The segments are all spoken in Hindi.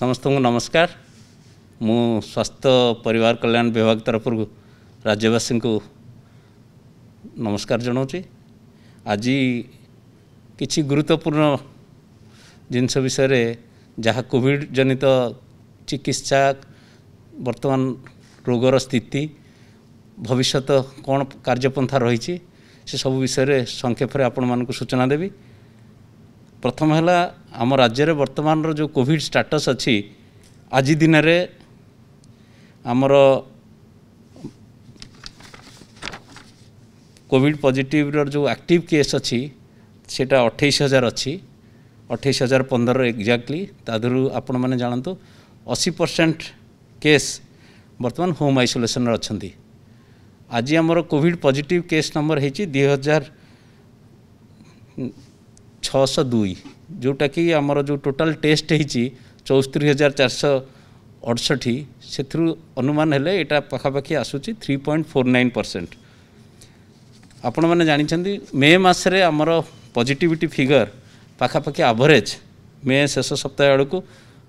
समस्त को नमस्कार। मु स्वास्थ्य परिवार कल्याण विभाग तरफ राज्यवासी को नमस्कार जनाऊँगी। आज किसी गुरुत्वपूर्ण जिनस विषय जहाँ कोविड जनित चिकित्सा वर्तमान रोगर स्थिति भविष्य कौन कार्यपंथा रही से सब विषय संक्षेप में आपण मानक सूचना देवी। प्रथम है आम राज्य में वर्तमान जो कोविड स्टाटस अच्छी आज दिन में आमर कोविड पॉजिटिव जो एक्टिव केस अच्छी सेटा 28,000 अच्छी 28,015 एक्जाक्टली तादरू आपण मैंने जानतु 80% केस वर्तमान होम आइसोलेशन अच्छा। आज आमर कोविड पॉजिटिव केस नंबर है 2,602 जोटा कि आमर जो टोटाल टेस्ट है 74,468 से अनुमान हेले एटा पाखापाखि आसूची 3.49%। आपण मैंने जानी मे मसरे आमर पॉजिटिविटी फिगर पाखापाखि एवरेज मे शेष सप्ताह आड़ को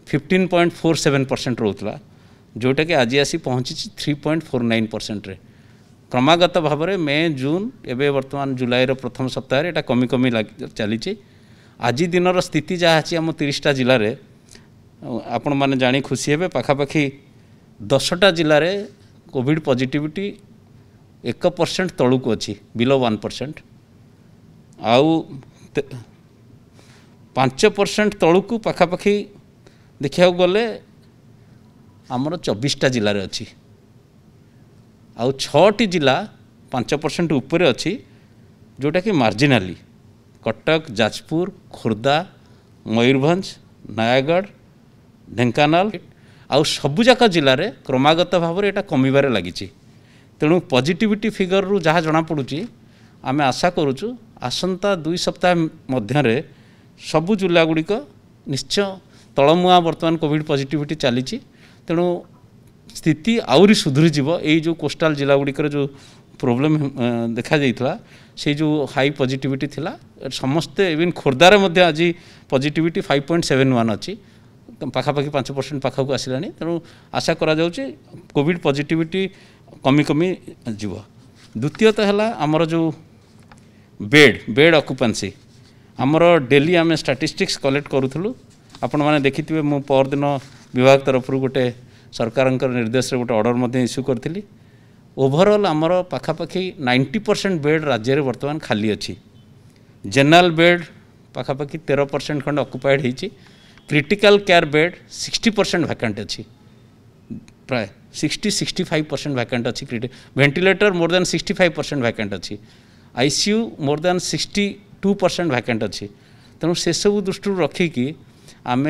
15.47% रोला जोटा कि आज आसी पहुँची 3.49% रे। क्रमागत भाव में मे जून एवं वर्तमान जुलाई प्रथम सप्ताह एटा कमी कमी चली। आज दिन स्थिति जहाँ अच्छी आम 30टा जिले में आपण मैंने जानी खुशी हे पाखापाखि 10टा जिले में कोविड पॉजिटिविटी 1% तलू अच्छी बिलो 1%। आउ 5% तलू पाखापाखि देखा गले आमर 24टा जिले में अच्छी। आउ 6टी जिला 5% ऊपर अच्छी जोटा कि मार्जिनाली कटक जाजपुर खोर्धा मयूरभंज नयागढ़ ढेंकानाल आउ सबुजाक जिले में क्रमागत भाव में यहाँ कमिबार लगी। तेणु पॉजिटिविटी फिगर रु जहाँ जना पड़ुची आम आशा करुचु आसंता 2 सप्ताह मध्य सबु जिला गुड़िक निश्चय तलमुआ वर्तमान कोविड पॉजिटिविटी चली। तेणु स्थिति आउरी सुधरी जीव। यही जो कोस्टाल जिला गुड़िकर जो प्रोब्लेम देखा जाइथला से जो हाई पॉजिटिविटी थिला समस्ते इवन खोर्धार मध्य आज पॉजिटिविटी 5.71 अच्छी पाखापाखि 5% पाखक आसला। तेणु आशा करा जाउची कोविड पॉजिटिविटी कमी कमी जीव। द्वितीयतः है आमर जो बेड ऑक्युपेंसी आमर डेली आम स्टैटिस्टिक्स कलेक्ट करूँ। आपण मैंने देखिथिबे मु परदिन विभाग तरफ गोटे सरकार निर्देश गोटे ऑर्डर इश्यू करी। ओवरऑल आमर पाखापाखि 90% बेड राज्य में वर्तमान खाली अच्छी। जनरल बेड पाखापाखि 13% खंड ऑक्युपाइड होती। क्रिटिकल केयर बेड 60% वैकेंट अच्छी प्राय 60-65% वैकेंट अच्छी। वेंटिलेटर मोर देन 65% वैकेंट अच्छी। आईसीयू मोर देन 62% वैकेंट अच्छी। तेणु से सब दृष्टि रखिकी आम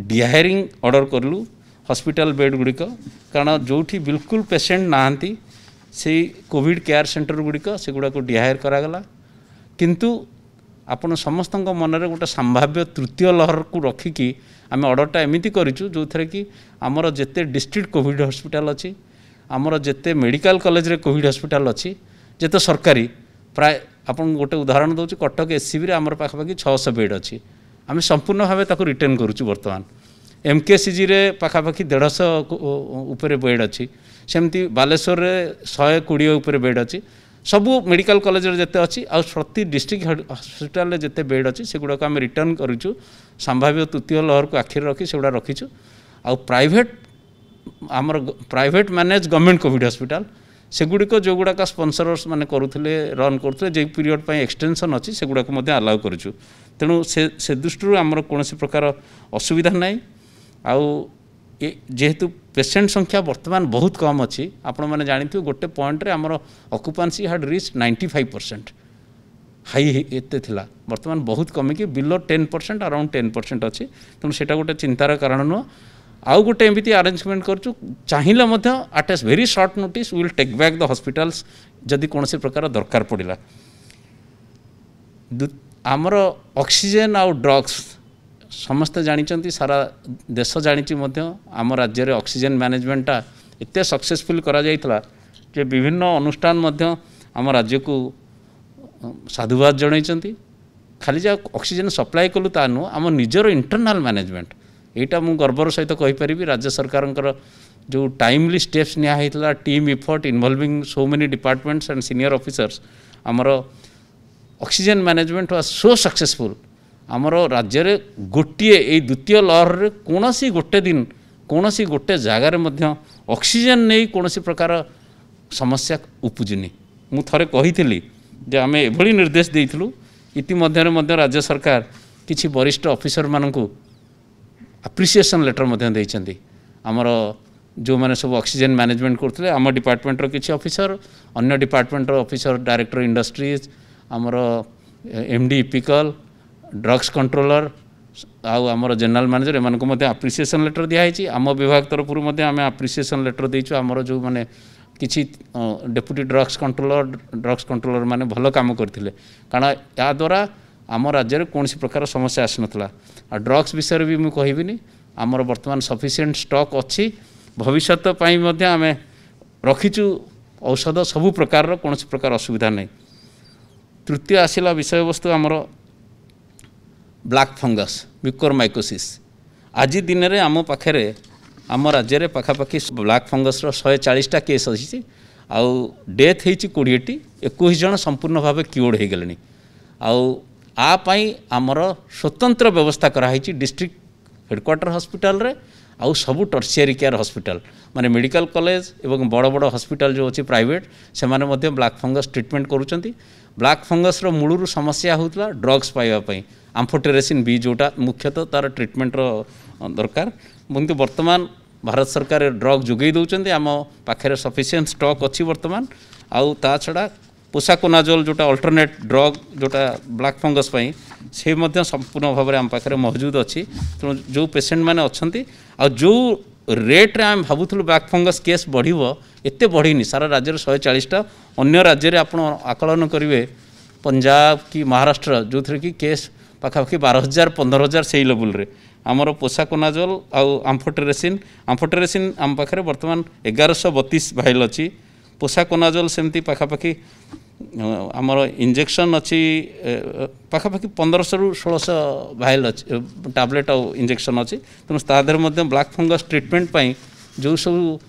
डिहायरिंग ऑर्डर करूँ हॉस्पिटल बेड गुड़िक कारण जो बिल्कुल पेशेंट नहांती से कोविड केयर सेंटर गुड़िक से गुड़ा को डिहायर करागला। किंतु आपण समस्त मन में गोटे संभाव्य तृतीय लहर को रखिकी आम ऑर्डरटा एमती करूँ जो थे कि आमर जिते डिस्ट्रिक्ट कोविड हॉस्पिटल अच्छी आमर जिते मेडिकल कॉलेज रे कोविड हॉस्पिटल अच्छी जिते सरकारी प्राय आपन गोटे उदाहरण दूसरी कटक एससीबी आमर पाखापाखि 600 बेड अच्छी। आम संपूर्ण भाव ताको रिटेन करूँ। वर्तमान एमकेसीजी रे पाखापाखि 150 ऊपर बेड अच्छी। सेमती बालेश्वर रे 120 ऊपर बेड अच्छी। सबू मेडिकल कॉलेज जिते अच्छी आ प्रति डिस्ट्रिक्ट हॉस्पिटल जिते बेड अच्छी से गुड़ाक आम रिटर्न करूँ। संभाव्य तृतीय लहर को आखिर रखी से गुड़ा रखीचु। आ प्राइवेट आमर private manage government Covid hospital से गुड़िक जो गुड़ाक स्पॉन्सर्स माने करुले रन करुले जो पीरियड पर एक्सटेंशन अच्छी से गुड़ाक अलाउ करूँ। तेणु से दृष्टि आमर कौन प्रकार असुविधा ना। आउ जेहेतु पेशेंट संख्या वर्तमान बहुत कम अच्छी आपण मैंने जानी गोटे पॉइंट रे आमर ऑक्युपेंसी हैड रीच 95% हाई एते थिला वर्तमान बहुत कमिकी बिलो 10% अराउंड 10% अच्छी। तेणु सेटा गोटे चिंतार कारण नुह। आउ गोटे एमती अरेंजमेंट करूँ चाहिए at a very short notice will take back the hospitals जदि कौन प्रकार दरकार पड़ा। आमर ऑक्सीजन आउ ड्रग्स समस्ते जानी सारा देश जानी आम राज्य में ऑक्सीजन मैनेजमेंटा एत सक्सेसफुल करा जाइथला जे विभिन्न अनुष्ठान आम राज्य को साधुवाद जन खाली जा ऑक्सीजन सप्लाई कलु ता नुह आम निजर इंटरनाल मैनेजमेंट एटा मु गर्वर सहित कहीपरि राज्य सरकार जो टाइमली स्टेप्स निया team effort involving so many departments and senior officers आमर oxygen management was so successful आमर राज्य रे गोटे ए द्वितीय लहर रे कोनोसी गोटे दिन कोनोसी गोटे जगार मध्य ऑक्सीजन नहीं कोनोसी प्रकार समस्या उपजुनी मु थरे कही जे आम एभली निर्देश देइथिलु इतिमध्य राज्य सरकार किछि वरिष्ठ ऑफिसर मानकु अप्रिसिएशन लेटर मध्य देइछन्ती आमर जो मैंने सब ऑक्सीजन मैनेजमेंट करते आम डिपार्टमेंटर किसी ऑफिसर अन्य डिपार्टमेंटर ऑफिसर डायरेक्टर इंडस्ट्रीज आमर एमडी इपिकल ड्रग्स कंट्रोलर आमर जनरल मैनेजर एम अप्रिसिएशन लेटर दिखाई आम विभाग तरफ आम अप्रिसिएशन लेटर देचु आमर जो मैंने किसी डेप्यूटी ड्रग्स कंट्रोलर माने भल काम करते कारण या द्वारा आम राज्य में कौन प्रकार समस्या आसनला ड्रग्स विषय भी मुझे कहबिनी आमर बर्तमान सफिशिएंट स्टॉक अच्छी भविष्य आम रखीचु औषध सबु प्रकार कौन प्रकार असुविधा नहीं। तृतीय आसला विषय वस्तु आमर ब्लैक फंगस म्यूकोरमाइकोसिस आज दिन में आम पाखे आम राज्य में पखापाखि ब्लैक फंगस 140टा केस अच्छी आउ डेथ होती 20टी 21 जन संपूर्ण भाव क्योर्ड हो गले आपाई आमर स्वतंत्र व्यवस्था कराई डिस्ट्रिक्ट हेडक्वार्टर हॉस्पिटल रे आउ सबू टर्शियरी केयर हॉस्पिटल माने मेडिकल कॉलेज एवं बड़ बड़ हॉस्पिटल जो अच्छी प्राइवेट से माने ब्लैक फंगस ट्रीटमेंट करुँच ब्लैक फंगस मूलर समस्या होता ड्रग्स पाइबापी आम्फोटेरेसिन बी जोटा मुख्यतः तार ट्रीटमेंट दरकार किंतु वर्तमान भारत सरकार ड्रग जोगे दौरान आम पाखे सफिशिएंट स्टॉक अच्छी वर्तमान आउ ता छड़ा पोसाकोनाजोल जोटा अल्टरनेट ड्रग जोटा ब्लैक फंगस पाई से मध्य संपूर्ण भाव में आम पाखे मौजूद अच्छी तेणु जो पेसेंट मैंने अच्छा आ जो रेट्रे आम भावुलु ब्लैक फंगस केस बढ़व एत बढ़ी सारा राज्य 140टा अन्य राज्य में आप आकलन करेंगे पंजाब कि महाराष्ट्र जो थे कि केस पाखापाखि 12,000 15,000 से लेवल रे आमर पोसाकोनाजोल आउ आम्फोटेरेसिन आम पाखे बर्तमान 1132 भाइल अच्छी पोसाकोनाजोल सेमती पाखापाखि आमर इंजेक्शन अच्छी पाखापाखि 1500 ରୁ 1600 भाइल अच्छी टैबलेट आउ इंजेक्शन अच्छी तेणु तादर ब्लैक फंगस ट्रीटमेंट पाई जो सब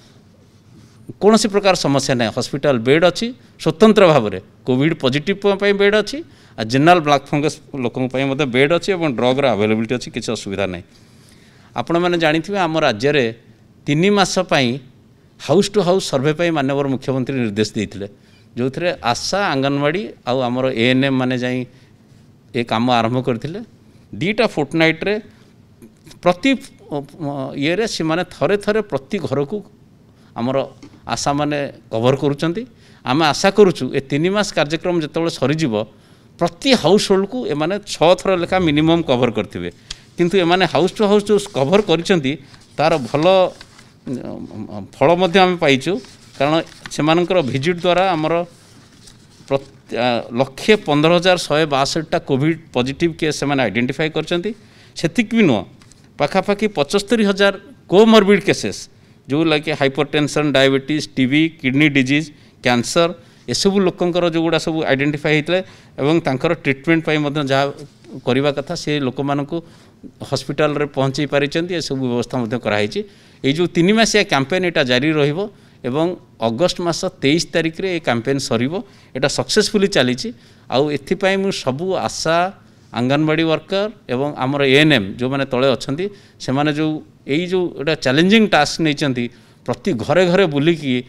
कौन प्रकार समस्या ना हॉस्पिटल बेड अच्छी स्वतंत्र भाव में कोविड पॉजिटिव बेड अच्छी आ जनरल ब्लैक फंगस लोकों बेड अच्छी और ड्रग्र अवेलेबिलिटी अच्छी किसी असुविधा ना आपण मैंने जानी आम राज्य में 3 मास हाउस टू हाउस सर्वे पर माननीय मुख्यमंत्री निर्देश देते जो थे आशा आंगनवाड़ी आमर एएनएम माने जाई ए काम आरंभ करते 2टा फोर्टनाइट्रे प्रति ये से माने थरे थरे प्रति घर को आमर आशा माने कवर करुँच आम आशा करुचु ए 3 मास कार्यक्रम जिते सरीज प्रति हाउस होल्ड को एमाने 6 थर लेखा मिनिमम कवर करथिबे किंतु एमाने हाउस टू हाउस जो कवर करिसेंती तार भल फल मध्य आम पाइचु कारण से भिजिट द्वारा आमर 1,15,162टा कोविड पॉजिटिव केस से आइडेंटिफाई करछंती सेतिक भी नुह पाखापाखि 75,000 कोमॉर्बिड केसेस जो like hypertension diabetes TB kidney disease cancer एसबू लोकंकर जो गुड़ा सब आइडेंटिफाई होते और ट्रीटमेंट जहाँ करवा कथा से लोक मानू हॉस्पिटल रे पहुँचे पारी ये सब व्यवस्था कराई ये जो 3 मासिया कैंपेन यहाँ जारी रहिबो एवं अगस्ट मास 23 तारिख रे ये कैंपेन सरीबो एटा सक्सेसफुली चली आउ एथिपाई मु सबू आशा आंगनवाड़ी वर्कर एवं आमर एएनएम जो मैंने तले अच्छी से माने जो यही जो एटा चैलेंजिंग टास्क नहीं प्रति घरे घरे बुलिकी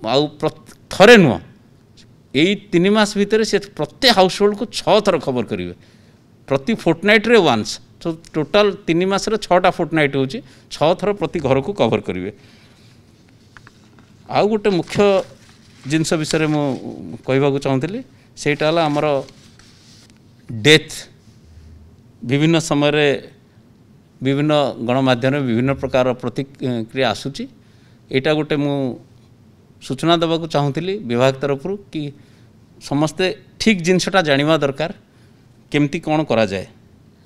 आउ थरे नुह यही 3 मास भितर से प्रत्येक हाउस होल्ड को 6 थर खबर करेंगे प्रति फोर्टनाइट्रे वन्स तो टोटाल 3 मास 6टा फोर्टनाइट हो 6 थर प्रति घर को कवर करेंगे। आउ गोटे मुख्य जिनस विषय मु कहवाक चाहूँगी सेटा आमर डेथ विभिन्न समय विभिन्न गणमाध्यम विभिन्न प्रकार प्रतिक्रिया आसूची एटा गोटे मु सूचना देवाक चाहूँगी विभाग तरफ कि समस्ते ठीक जिनसटा जानिबा दरकार केमती कौन करा जाए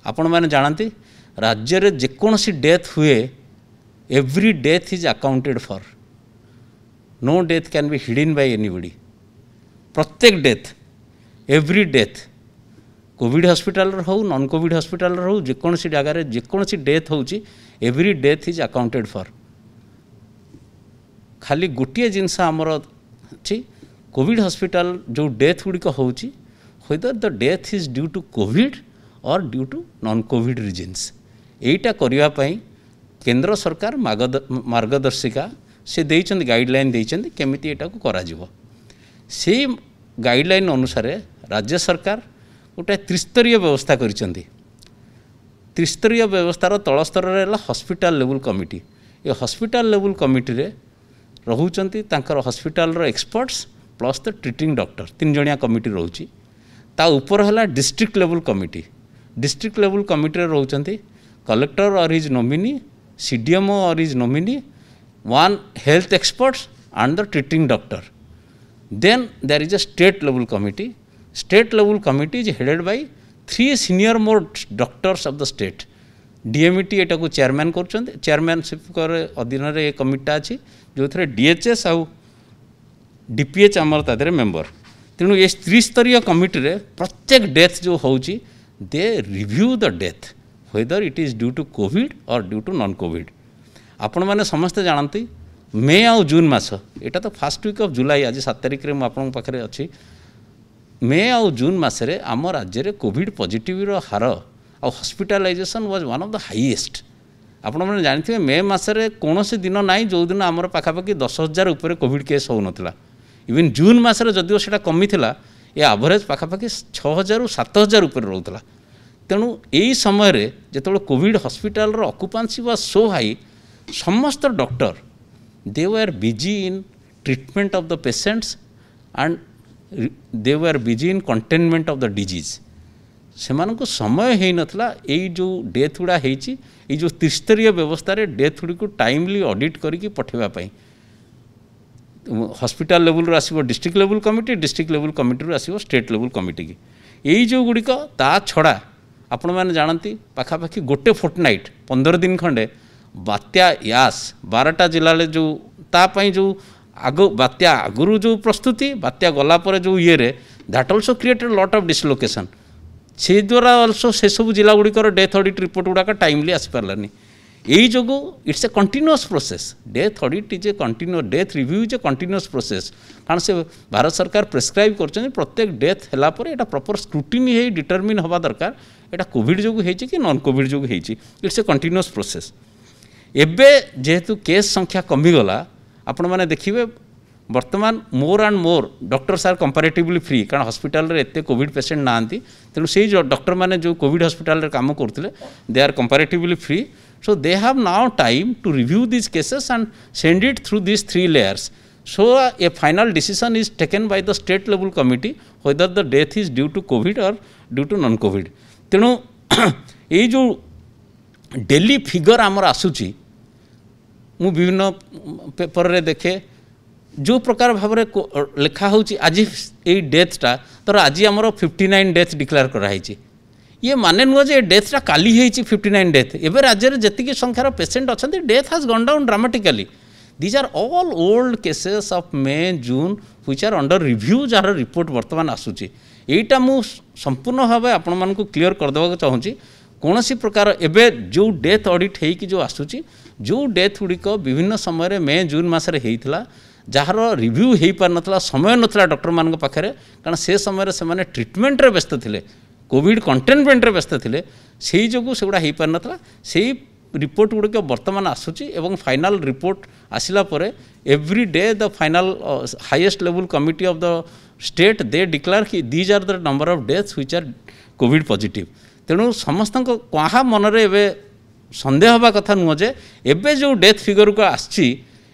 आपण मैंने जानती राज्य में जेकोसी डेथ हुए every death is accounted for no death can be hidden by anybody प्रत्येक death every death COVID hospital हो नॉन कोविड हॉस्पिटल हो जेकोसी जगार जेकोसी डेथ हो every death is accounted for खाली गोटे जिनस आमर अच्छी कोविड हॉस्पिटल जो डेथ गुड़िक हो whether the death is due to COVID or due to non-COVID reasons एटा करिया पई केंद्र सरकार मार्गदर्शिका से देइछन गाइडलाइन देइछन केमिति एटा को करा जिवो से गाइडलाइन अनुसार राज्य सरकार गोटे त्रिस्तरीय व्यवस्था करिसंती त्रिस्तरीय व्यवस्थार तल स्तर रे हॉस्पिटल लेवल कमिटी ये हॉस्पिटल लेवल कमिटी रे रहुचंती तांकर हॉस्पिटल रो experts plus the treating doctor 3 जणिया कमिटी रहउची ता ऊपर है डिस्ट्रिक्ट लेवल कमिटी रोचंती कलेक्टर और हिज नॉमिनी सीडीएमओ और his nominee one health experts and the treating doctor then there is a state level committee is headed by 3 senior most doctors of the state DMET एटा को चेयरमैन करछंती चेयरमैनशिप अधीन रे ए कमिटीटा अछि जो थरे डीएचएस आउ डीपीएच आमर तादरे मेंबर तेणु ये त्रिस्तरीय कमिटी रे प्रत्येक डेथ जो होची they review the death whether it is due to COVID or due to non COVID आपण मैंने समस्ते जानती मे आउ जून मास एटा तो फर्स्ट वीक ऑफ जुलाई आज 7 तारिख रे आपण पाखरे अच्छी मे आउ जून मासरे आम राज्य रे कोविड पॉजिटिव रो हार आ hospitalisation was one of the highest आपण मैंने जानथिबे मे मासरे कोनोसी दिन नाई जो दिन आमर पाखापाखि 10,000 ऊपर कोविड केस हो नथिला इवन जून मासरे जदिओ सेटा कमी थिला ये एवरेज पाखापाखि 6,000 7,000 ऊपर रोला तेणु यही समय रे जेतबे कोविड हॉस्पिटल रो ऑक्युपेंसी वाज सो हाई समस्त doctor they were busy in treatment of the patients and they were busy in containment of the disease से मानक समय हो नथिला एई जो डेथ गुड़ा हेची ए जो त्रिस्तरीय व्यवस्था रे डेथ गुड़ी को टाइमली ऑडिट करके पठेवा पई हॉस्पिटल लेवल रो आसीबो डिस्ट्रिक्ट लेवल कमिटी रो आसीबो स्टेट लेवल कमिटी की यही जो गुड़िक ता छड़ा आपण मैंने जानती पाखापाखि गोटे फोर्टनाइट 15 दिन खंडे बात्या यास 12टा जिला जो तापाई जो आग बात्या आगुरु जो प्रस्तुति बात्या गला पर जो ये रे that also created lot of dislocation से द्वारा आल्सो से सब जिला गुड़िकर डेथ ऑडिट रिपोर्ट गुड़ाक टाइमली आसी पारलानी यही जो it's a continuous process death audit is a continuous death review is a continuous process कारण से भारत सरकार प्रेस्क्राइब कर प्रत्येक डेथ है एटा प्रॉपर स्क्रूटिनी है डिटरमिन हवा दरकार एटा कोविड जो होती कि नॉन कोविड जो होती इट्स ए कंटिन्यूअस प्रोसेस एबे जेहेतु केस संख्या कमीगला आपण मैंने देखिए वर्तमान more and more doctors are comparatively free कारण हॉस्पिटल रे एते कोविड पेशेंट नांती तेणु से डॉक्टर मैंने जो कोविड हॉस्पिटल रे काम करते they are comparatively free so they have now time to review these cases and send it through these 3 layers so a final decision is taken by the state level committee whether the death is due to covid or due to non covid तेणु ये जो डेली फिगर आमर आसूची मु विभिन्न पेपर रे देखे जो प्रकार भाव लिखा होची आज ये डेथटा तर आज आमर 59 डेथ डिक्लेयर कराई ये माने नुह जे डेथटा काली होती 59 डेथ एवं राज्य में जी संख्यार पेसेंट अच्छा death has gone down dramatically these are all old cases of May June which are under review जार रिपोर्ट वर्तमान आसूची एटा मु संपूर्ण भाव आपण मानकु क्लियर कर देबा चाहूँगी कौन सी प्रकार एबे जो डेथ ऑडिट होइकी जो आसूची जो डेथ गुड़िक विभिन्न समय मे जून मसरे होता जार रिव्यू हो पार नाला समय नाला डॉक्टर मान पाखे कारण से समय से ट्रिटमेंट रे व्यस्त थे कोविड कंटेनमेंट रे व्यस्त थे से जो सेगुड़ा हो पार नाला से रिपोर्ट गुड़िक बर्तमान आसूची एवं फाइनल रिपोर्ट आसिला परे every day the final highest level committee of the state they declare कि these are the number of deaths which are COVID positive तेणु समस्त क्या मनरे एबे संदेह हवा कथा नुह जे एबे जो डेथ फिगर को आछि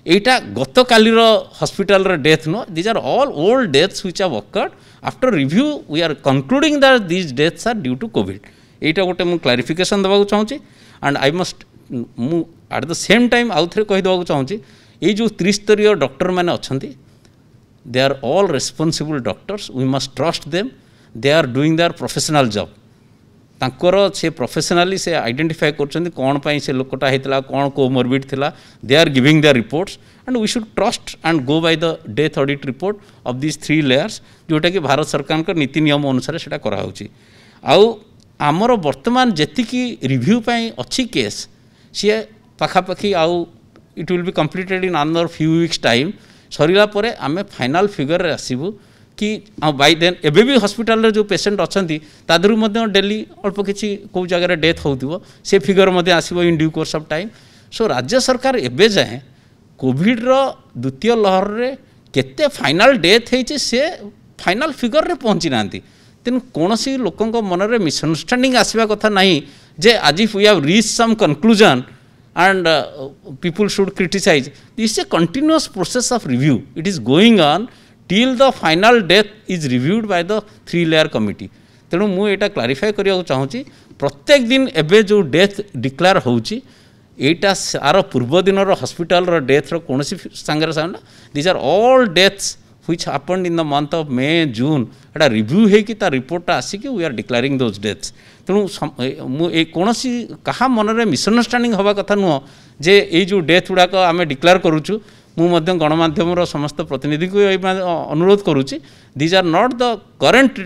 एटा गत कालीर हॉस्पिटल रे death no these are all old deaths which have occurred after review we are concluding that these deaths are due to Covid एटा गोटे मु क्लारिफिकेशन देबा चाहूँगी एंड आई मस्ट मु एट द सेम टाइम आउ थे कहीदेवा चाहूँगी ये जो त्रिस्तरीय डॉक्टर मैंने अच्छा they are all responsible doctors we must trust them they are doing their professional job तांकर से प्रोफेशनली से आइडेंटिफाई कर कौन पाई से लोकटा होता कौन कोमोरबिड थिला they are giving their reports and we should trust and go by the death audit report of this 3 layers जोटा कि भारत सरकार नीति नियम अनुसार से कराऊँगी आउ आमर वर्तमान जेतिकी रिव्यू पाई अच्छी केस सी पाखापाखि आउ it will be completed in another few weeks time Sarila परे आमे फाइनल फिगर रे आसीबु कि बाय देन एबे भी हॉस्पिटल रे जो पेशेंट अछंती तादरु मध्ये डेली अल्प किछि को जगह रे डेथ होउतिबो से फिगर मध्ये आसीबो in due course of time. So राज्य सरकार एबे जाए कोविड रो द्वितीय लहर रे केते फाइनल डेथ हेछि से फाइनल फिगर रे पहुंची नांती तेन कोनोसी लोकंक मन रे मिसअंडरस्टैंडिंग आसीबा कथा नाही जे आज if we have reach some conclusion and people should criticize. This is a continuous process of review. It is going on till the final death is reviewed by the 3-layer committee. तेणु मु एटा क्लारिफाई करने चाहूँगी प्रत्येक दिन एबे जो डेथ डिक्लेयर होउची एटा सार पूर्व दिन हॉस्पिटल डेथ कौन सांगे सामना this are all deaths which happened in the month of May June एटा रिव्यू है कि ता रिपोर्ट आसिक we are declaring those deaths. तेणु मुझे कौन क्या मन में मिसअंडरस्टैंडिंग हवा कथा नुह जे ये जो डेथ गुड़ाक आम डिक्लेयर करुचु मुझे गणमाध्यम समस्त प्रतिनिधि को अनुरोध करुच्ची these are not the current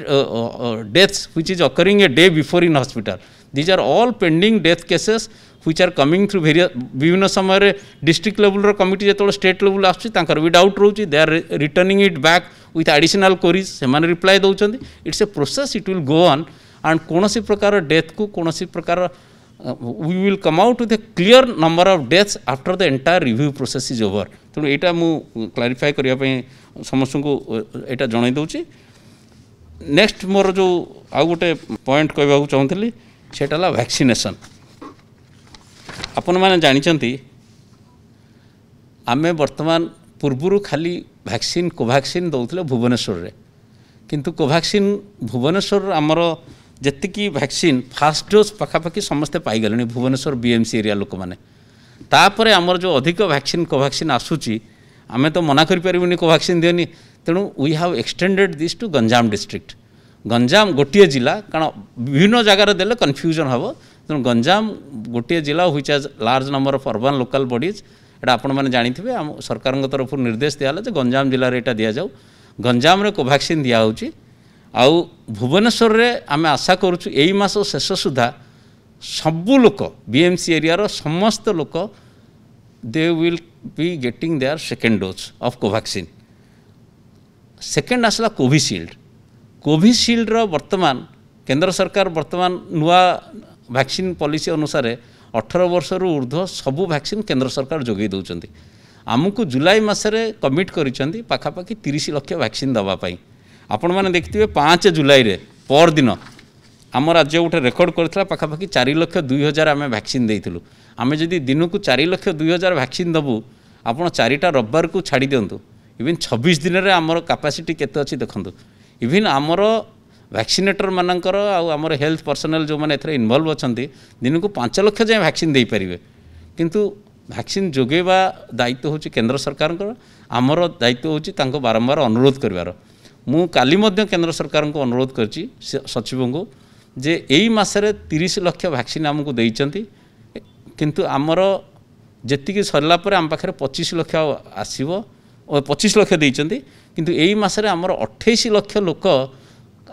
deaths which is occurring a day before in hospital these are all pending death cases which are coming through विभिन्न समय डिस्ट्रिक्ट लेवल कमिटी जो स्टेट लेवल आसर भी डाउट रोचे they are returning it back with additional queries से रिप्लाई दौरान it's a process it will go on and कौन प्रकार डेथ को कौन प्रकार we will come out with A clear number of deaths after the entire review process is over. तेणु यहाँ मुझे क्लारिफाई करने समस्त को यहाँ जन दूसरी। नेक्स्ट मोर जो आउ गोटे पॉइंट कहूँ चाहूँगी सेटा वैक्सीनेशन। आपण मैंने जानते आमे वर्तमान पूर्वर खाली वैक्सीन कोवैक्सीन दौले भुवनेश्वर रे किंतु कोवैक्सीन भुवनेश्वर आमर जेतिकी वैक्सीन फास्ट डोज पाखापाखि समस्ते पाईगले भुवनेश्वर बीएमसी एरिया लोक मैंने तापर आमर जो अधिक वैक्सीन कोवैक्सीन आसूची आम तो मना करें कोवैक्सीन दियोनी तेणु we have extended this to Ganjam district. Ganjam गोटे जिला कारण विभिन्न जगार देले कन्फ्यूजन हम तेणु गंजाम गोटे जिला which has large number of urban local bodies एटा आपण मैंने जानिथिबे आम सरकार तरफ निर्देश दियाला जे गंजाम जिले में यहाँ दि जाऊ गंजाम रे कोवैक्सीन दिया होची आउ भुवनेश्वर रे आमे आशा करूछु एई मास शेष सुधा सबु लोक बीएमसी एरिया रो समस्त लोक they will be getting their second dose of Covaxin. Second आसला कोविशील्ड। कोविशील्ड रो वर्तमान केंद्र सरकार वर्तमान नुआ वैक्सीन पॉलिसी अनुसार 18 वर्ष ऊर्ध्व सबू वैक्सीन केंद्र सरकार जोगे दौरान आमको जुलाई मसरे कमिट करिसेंती पाखापाखि 30 लाख वैक्सीन दवापाई। आपण मैंने देखिए 5 जुलाई रे पर दिन आम राज्य गोटे रेकर्ड करता पाखापाखि 4,02,000 आम वैक्सीन देइथिलु। आम जदि दिन को 4,02,000 वैक्सीन दबू आप 4टा रविवार को छाड़ी दिंतु इवन 26 दिन में आमर कैपेसिटी केते अच्छी देखंतु इवन आमर वैक्सीनेटर मानकर आमर हेल्थ पर्सनल जो मैंने एथरे इन्वॉल्व अछंती दिन को 5 लाख जाए वैक्सीन दे पारिबे किंतु वैक्सीन जोगेबा दायित्व होची केंद्र सरकार आमर दायित्व होची तांको बारंबार अनुरोध करिवार। मु काली मध्य केंद्र सरकार को अनुरोध करची सचिव को जे एई मासरे 30 लाख वैक्सीन आमको देइचंती किंतु आमर जेतिकी सरला पर आम पाखरे 25 लाख आसीबो 25 लाख देइचंती किंतु एई मासरे आमर 28 लाख लोक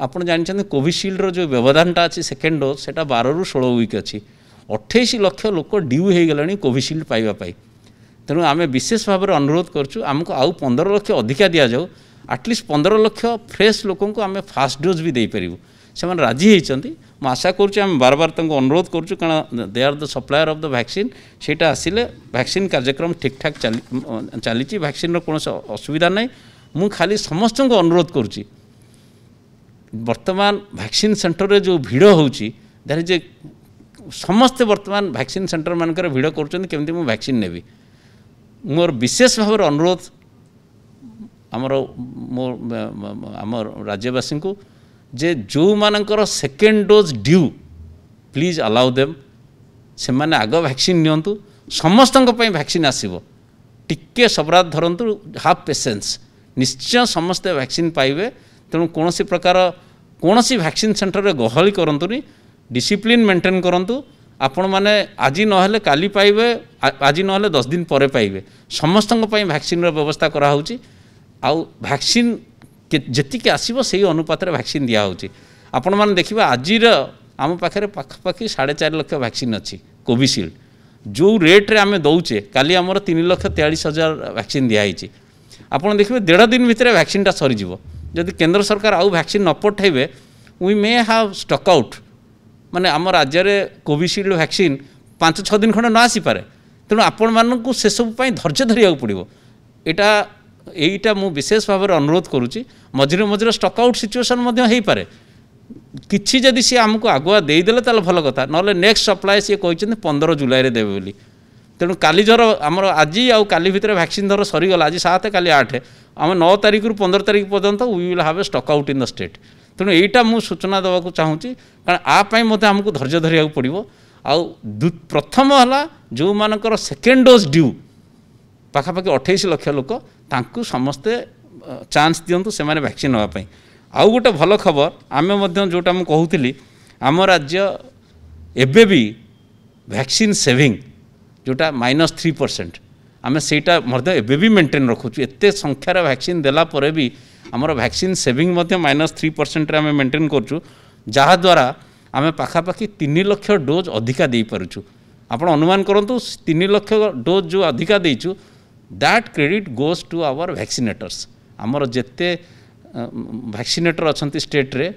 आपण जानते कोविशील्ड रो जो व्यवधानटा अच्छी सेकेंड डोज से 12 ରୁ 16 वीक अच्छी 28 लाख लोक ड्यू हो गले कोविशील्ड पाइबापी। तेणु आम विशेष भाव में अनुरोध करूँ आमको आउ 15 लाख अधिका दि जाऊ एटलिस्ट 15 लाख फ्रेश लोक आम फास्ट डोज भी देपारू से राजी होती। मुझे आशा करुँ बार बार अनुरोध करुँ कारण they are the supplier of the vaccine सेटा आसिले वैक्सीन कार्यक्रम ठीक ठाक चली वैक्सीन कौन असुविधा ना मु खाली समस्त को अनुरोध करुँची वर्तमान वैक्सीन सेंटर रे जो भिड़ होची दैट इज समस्ते वर्तमान वैक्सीन सेंटर मानकर भिड़ करमती मु वैक्सीन नेबी मोर विशेष भाव अनुरोध आमर आमर राज्यवासी को जे जो मानकर second dose due please allow them से माने आग वैक्सीन नियंतु समस्त वैक्सीन आसीबो टिके सबरात धरंतु हाफ पेशेंस निश्चय समस्ते वैक्सीन पाइबे। तेणु कौन प्रकार कौन वैक्सीन सेंटर रे गहली करंतुनी डिसिप्लिन मेंटेन करंतु आपण माने आज नहले काली पाइबे आज नहले 10 दिन परे पाइबे समस्त वैक्सीन रो व्यवस्था करा होची आउ वैक्सीन जेतिके आसीबो सेही अनुपात रे वैक्सीन दिया होची। आपण मैंने देखिए आज आम पाखे पाखापाखि 4.5 लाख वैक्सीन अच्छी कोविशील्ड जो रेट्रे आम दौचे काली आमर 3,43,000 वैक्सीन दिखाई आपड़ देखिए 1.5 दिन भितर वैक्सीनटा सरीज जदि केंद्र सरकार आउ वैक्सीन न पठेबे we may have stuck out माने आम राज्य में कोविशील्ड वैक्सीन 5-6 दिन खंड न आसीपे तेणु आपण मानक से सब धैर्य धरिया पड़ो यहाँ मु विशेष भाव में अनुरोध करुच्ची मझे मझे स्टक आउट सिचुएसन हो पारे किछि जदि सी आमको आगुआ देदेले ताल भल कथा ना नेक्स्ट सप्लाय सी कहते 15 जुलाई रे देवे बोली तेणु काली जर आमर आज आउ काली भितर वैक्सीन धर सरीगला आज 7 काली 8 आम 9 तारिख रु 15 तारिख पर्यंत we will have a stock out in the state तेणु यहाँ मुझे सूचना देवाक चाहूँगी कारण आपाई आमको धैर्य धरिया पड़ो आउ प्रथम है जो मानकर सेकेंड डोज ड्यू पाखापाखि 28 लाख लोक तांकु समस्ते चांस दिंतु से वैक्सीन नापी आउ गोटे भल खबर आम जोटा मुझे कहूली आम राज्य एबे भी वैक्सीन सेविंग जोटा -3% आम सेटा एबे भी मेंटेन रखुचु एते संख्यार वैक्सीन देला परे भी आमर वैक्सीन सेविंग -3% रे आम मेंटेन करचु जहाद्वारा आम पाखापाखि 3 लाख डोज अधिका दे पारुचु आपण अनुमान करंतु 3 लाख डोज जो अधिका देचु that credit goes to our vaccinators आमर जेते वैक्सीनेटर अच्छा स्टेट रे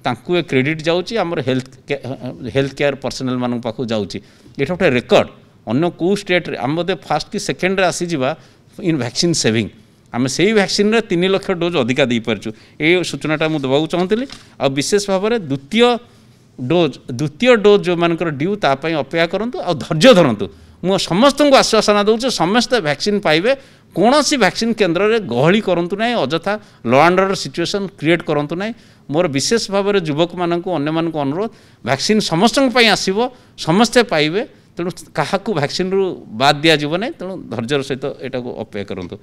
तांकु ए क्रेडिट जाउची आमर हेल्थ केयर पर्सनल मान पाखु जाउची एटा गोटे रेकर्ड अन्य को स्टेट रे आम बोधे फास्ट कि सेकेंड रे आसी जिबा इन वैक्सीन सेविंग आम से वैक्सीन रे 3 लाख डोज अधिका दे पारचु ए सूचनाटा मु देबाक चाहूँगी आ विशेष भाव में द्वितीय डोज जो मानकर ड्यू तापाई अपेक्षा करंतु आ धैर्य धरंतु मु समस्त को आश्वासन दूचे समस्ते वैक्सीन पाइबे कौन सी वैक्सीन केन्द्र में गहली करूँ ना अजथा law and order situation create करूँ ना मोर विशेष भाव में युवक मानक अन्य मानक अनुरोध वैक्सीन समस्त आसो समस्ते पाइबे तेणु क्या वैक्सीन रु बाद दिज्व ना तेणु धैर्यर सहित यहाँ को अपेक्षा करूँ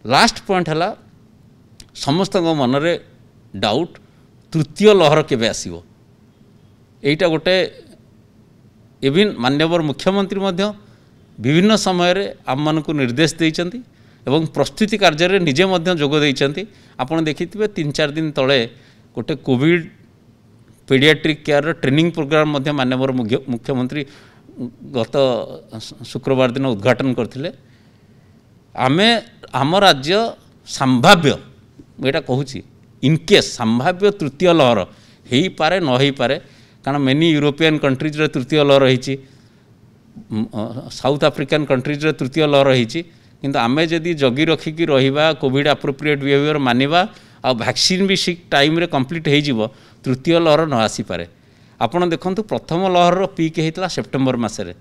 लास्ट पॉइंट है समस्त मन में डाउट तृतीय लहर केबे आसीबो एटा गोटे इवन माननीय मुख्यमंत्री मध्य विभिन्न समय रे आम मानक निर्देश देइचंती एवं प्रस्तुति कार्य रे निजे मध्य जोग देइचंती आपण देखिथिबे 3-4 दिन तले गोटे COVID paediatric care training programme मध्य माननीय मुख्यमंत्री गत शुक्रवार दिन उद्घाटन करथिले आमे आम राज्य संभाव्य एटा कहूची इनकेस संभाव्य तृतीय लहर हो पारे न हो पारे कारण मेनी यूरोपियन कंट्रीज रे तृतीय लहर रही साउथ अफ्रिकन कंट्रीज रे तृतीय लहर रही किंतु आमे जदि जगी रखिकी रहिबा कोविड एप्रोप्रिएट बिहेवियर मानिबा आ वैक्सीन भी ठीक टाइम रे कंप्लीट हो जिवो तृतीय लहर न आसी पारे आपण देखंतु प्रथम लहर रो पीक हेतला सेप्टेम्बर मासरे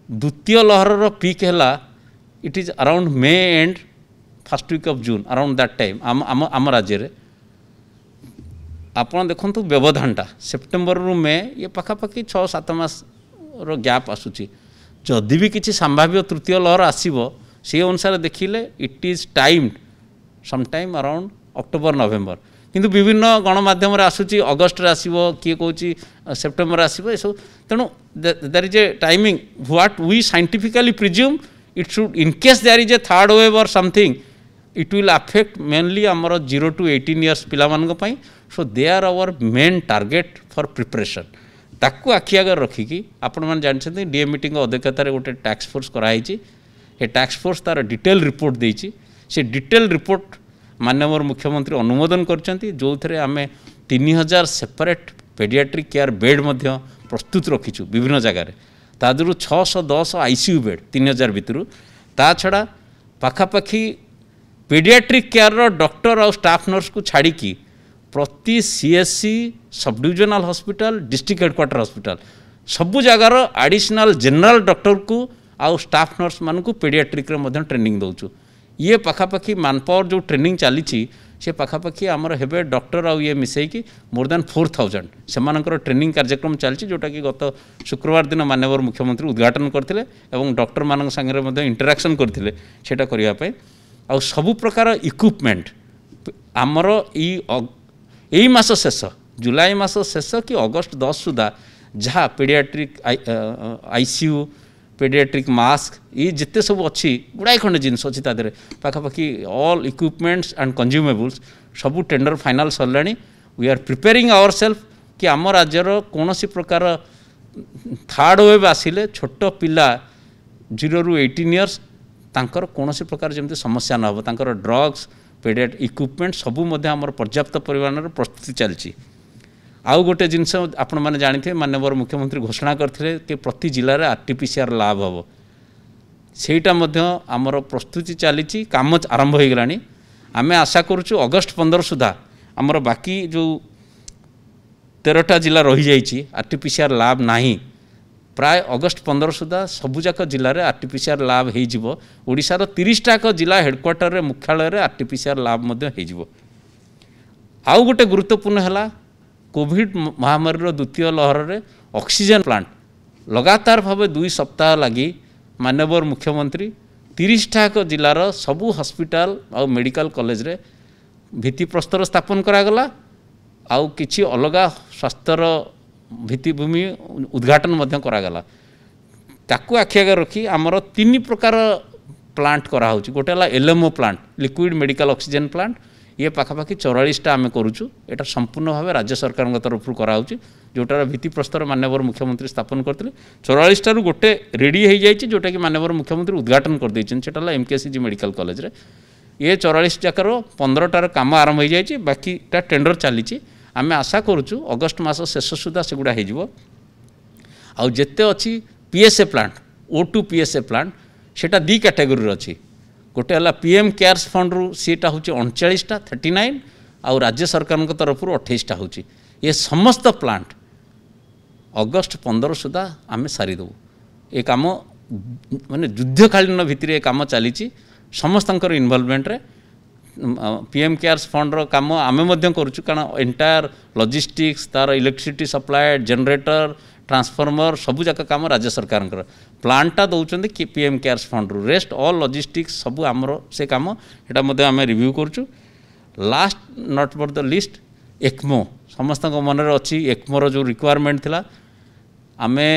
द्वितीय लहर रो पीक हैला it is around May and first week of June around that time आम राज्य रे आपण देखंतु व्यवधानटा सेप्टेम्बर रु मे ये पाखापाखि 6-7 मास रो गैप आसुची जदि भी किसी संभाव्य तृतीय लहर आसीबो से अनुसार देखिले it is timed some time around October November किंतु विभिन्न गणमाध्यम आसूची अगस्ट रे आसीबो किए कहूची सेप्टेम्बर आसीबो एसो तेणु there is a timing what we scientifically presume it should in case there is a third wave or something it will affect mainly आमर 0 to 18 इयर्स पिला मानक पई so they are our main target for preparation ताकू आखि आगे रखिकी आपण मैंने जानते डीएमईटी अध्यक्षतार गोटे टास्क फोर्स कराई ये टास्क फोर्स तार डिटेल रिपोर्ट देती से डिटेल रिपोर्ट माननीय मुख्यमंत्री अनुमोदन करछंती जो थे आम 3000 सेपरेट पेडियाट्रिक केयर बेड मध्य प्रस्तुत रखीचु विभिन्न जगार तादू 610 आईसीयू बेड 3000 भितर ता छड़ा पाखापाखि पेडियाट्रिक केयर डॉक्टर और स्टाफ नर्स को छाड़ी प्रति CSC sub divisional hospital district headquarter hospital सबु जगार एडिशनल जनरल डॉक्टर को आउ स्टाफ नर्स मान को पेडियाट्रिक रे ट्रेनिंग दौचु ये पाखापाखि मैनपावर जो ट्रेनिंग चली से पाखापाखि आमर हेबे डॉक्टर आउ ये मिसेकी मोर देन 4000 से ट्रेनिंग कार्यक्रम चलती जोटा कि गत शुक्रवार दिन माननीय मुख्यमंत्री उद्घाटन करते डॉक्टर मान संगे इंटराक्शन करते सेटा करने आ सबु प्रकार इक्विपमेंट आमर यही मास शेष जुलाई मास शेष कि अगस्त 10 सुधा जहाँ पेडियाट्रिक आईसीयू पेडियाट्रिक मास्क ये जिते सब अच्छी गुड़ाए खंडे जिनस अच्छी तादे पाखापाखि ऑल इक्विपमेंट्स एंड कंज्यूमेबल्स सबू टेंडर फाइनाल सरलाणी we are preparing our self कि आम राज्यर कौन सी प्रकार थर्ड वेव आसिले छोट पिला 0 ରୁ 18 इयर्स तांकर कौन सी प्रकार जमी समस्या न हो तांकर ड्रग्स पेडियाट इक्विपमेंट सबू आमर पर्याप्त परिमाण प्रस्तुति चलती। आउ गोटे जिनस आपण मैंने जानी माननीय मुख्यमंत्री घोषणा करते कि प्रति जिले में आरटीपीसीआर लैब हम सेटा आमर प्रस्तुति चली काम आरंभ हो गलानी। आमे आशा करुचु अगस्ट 15 सुधा आमर बाकी जो 13टा जिला रही जाइए आरटीपीसीआर लैब नहीं प्राय अगस्ट 15 सुधा सबुजाक जिले में आरटीपीसीआर लैब हो ओडिशार 30टाक जिला हेडक्वार्टर रे मुख्यालय में आरटीपीसीआर लैब हो। आउ गोटे गुरुत्वपूर्ण है कोविड महामारी द्वितीय लहर में ऑक्सीजन प्लांट लगातार भाव 2 सप्ताह लगी माननीय मुख्यमंत्री 30टाक जिलार सबू हॉस्पिटल और मेडिकल कॉलेज रे भित्तिप्रस्तर स्थापन करागला आउ किछि अलगा स्वास्थ्यर भित्तिभूमि उद्घाटन मध्य करागला। ताकू आखि आगे रखी आमर 3 प्रकार प्लांट कराउछि। गोटे है LMO plant liquid medical oxygen plant ये पाखापाखि 44टा आम करुचु। एटा संपूर्ण भाव राज्य सरकार तरफ कराउछि जोटार भित्तिप्रस्तर माननीय मुख्यमंत्री स्थापन करते 44टारू गोटे रेडी हो जाए जोटा कि माननीय मुख्यमंत्री उद्घाटन कर देछन सेटा एमकेसीजी मेडिकल कॉलेज रे। ये 44 जाकर 15टार काम आरंभ हो जाए बाकीटा टेंडर चली। आम आशा करुचु अगस्ट मास शेष सुधा सेगुड़ा हो आते अच्छी PSA plant O2 PSA plant सेटा 2 कैटेगोरी अच्छी। गोटे है पीएम केयर्स फंड रु सीटा हूँ 39टा 39 आउ राज्य सरकार तरफ 28टा हूँ। ये समस्त प्लांट अगस्ट 15 सुधा आम सारीदेव। ये कम माने युद्धकालीन भित्तिरे काम चली समस्त इनवॉल्वमेंट रे पीएम केयर्स फंड रो काम आमे मध्यम करूछु कारण एंटायर लॉजिस्टिक्स तार इलेक्ट्रिसिटी सप्लाई जनरेटर ट्रांसफॉर्मर सबू जाक काम राज्य सरकार प्लांटा दौरान कि पीएम केयर्स फंड रु रेस्ट ऑल लॉजिस्टिक्स सबू आमर से काम एटा मध्य आमे रिव्यू करूछु। Last not for the list ECMO समस्त मन रे अछि एक्मोर जो रिक्वायरमेंट थिला आमे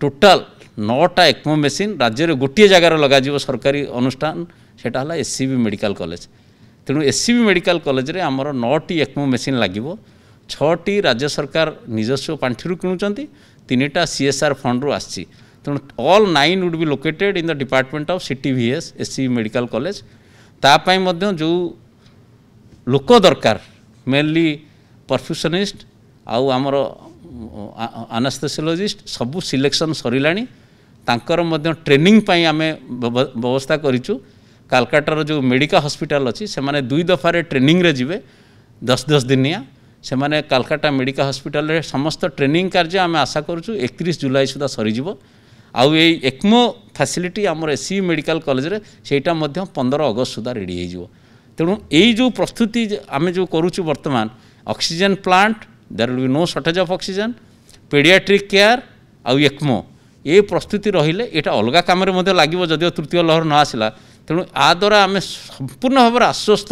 टोटाल 9टा एक्मो मेसीन राज्य में गोटे जगार लग सरकारी अनुष्ठान सेटा है एससीबी मेडिकल कॉलेज। तेणु एससीबी मेडिकल कॉलेज रे आमर 9टी एक्मो मेसीन लगे 6टी राज्य सरकार निजस्व पांठि किणुचंती 3टा सीएसआर फंड रु आसी। तेणु all 9 would be located in the department of CTVS SCB medical college. तापाई मध्य जो लोक दरकार मेनली परफ्यूशनिस्ट आउ आमर एनेस्थेसियोलॉजिस्ट सबू सिलेक्शन सरिलानी तांकर मध्य ट्रेनिंग पाई आमे व्यवस्था करिचु। कालकाटार जो मेडिका हॉस्पिटल अच्छी से माने 2 दफारे ट्रेनिंग रे जिवे 10-10 दिनिया से माने कालकाटा मेडिका हॉस्पिटल रे समस्त ट्रेनिंग कार्य आमे आशा करूछु 31 जुलाई सुधा सरीजिवो। आउ ए एक्मो फैसिलिटी आमर एससी मेडिकल कॉलेज रे सेटा मध्य 15 अगस्त सुधा रेडी हो जिवो। तेणु यही जो प्रस्तुति आमे जो करूछु वर्तमान oxygen plant there will be no shortage of oxygen paediatric care आउ एक्मो ये प्रस्तुति रहिले एटा अलगा काम रे लगे जदिव तृतीय लहर न आसला। तेणु आ द्वारा आम संपूर्ण भाव आश्वस्त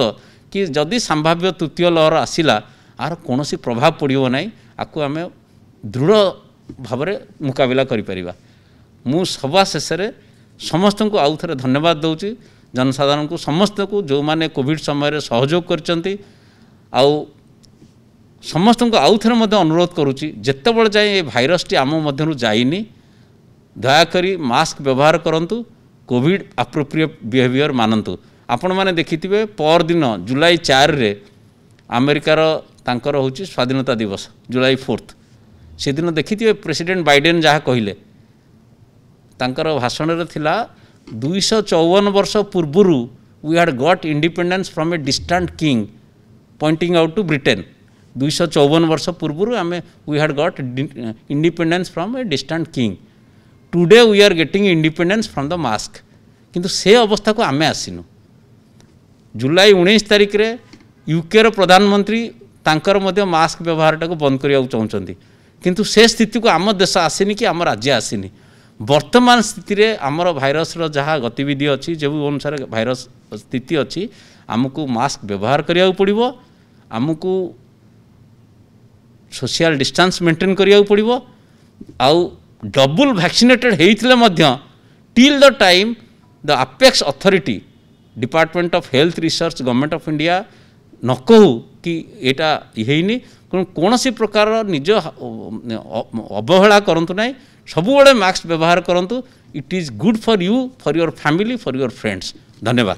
कि जदि संभाव्य तृतीय लहर आसला आर कौन प्रभाव पड़ो ना आपको आम दृढ़ भाव मुकाबला करिपरिबा। मु सभा शेष में समस्त को आउ थे धन्यवाद दूची जनसाधारण को समस्त को जो माने कोविड समय सहयोग करचंती आउ समस्त को आउ थे अनुरोध करुच्ची जितेबाला जाए ये भाइरस टी आम मध्यरु जाइनी दयाकरी मास्क व्यवहार करंतु कोविड अप्रोप्रिएट बिहेवियर मानतु। आपण मैंने देखिथिबे पर दिन जुलाई 4 रे अमेरिकार तांकर होची स्वाधीनता दिवस जुलाई 4 से दिन देखिथिबे प्रेसिडेंट बाइडेन जहाँ कहले तांकर भाषण रे थिला 254 वर्ष पूर्वरु we had got independence from a distant king pointing out to Britain 254 वर्ष पूर्वरु आमे we had got independence from a distant king today we are getting independence from the mask किंतु से अवस्था को आमे आसिनु। जुलाई 19 तारिख रे यूके रो प्रधानमंत्री तांकर मध्य मास्क व्यवहार टाको बंद करिया चाहउचंती किंतु से स्थिति को आम देश आसिनी कि आम राज्य आसिनी। वर्तमान स्थिति रे आमर भाइरस रो जहाँ गतिविधि अच्छी जो अनुसार भाइरस स्थिति अच्छी आमको मास्क व्यवहार करिया पड़िबो आमको सोशल डिस्टेंस मेंटेन करिया पड़िबो आउ डबल वैक्सीनेटेड होइथिले मध्य till the time the apex authority department of health research government of India न कहू कि एटा हेनी कौन सी प्रकार निज अवहेला करंतु नहीं सबु मास्क व्यवहार करंतु it is good for you for your family for your friends धन्यवाद।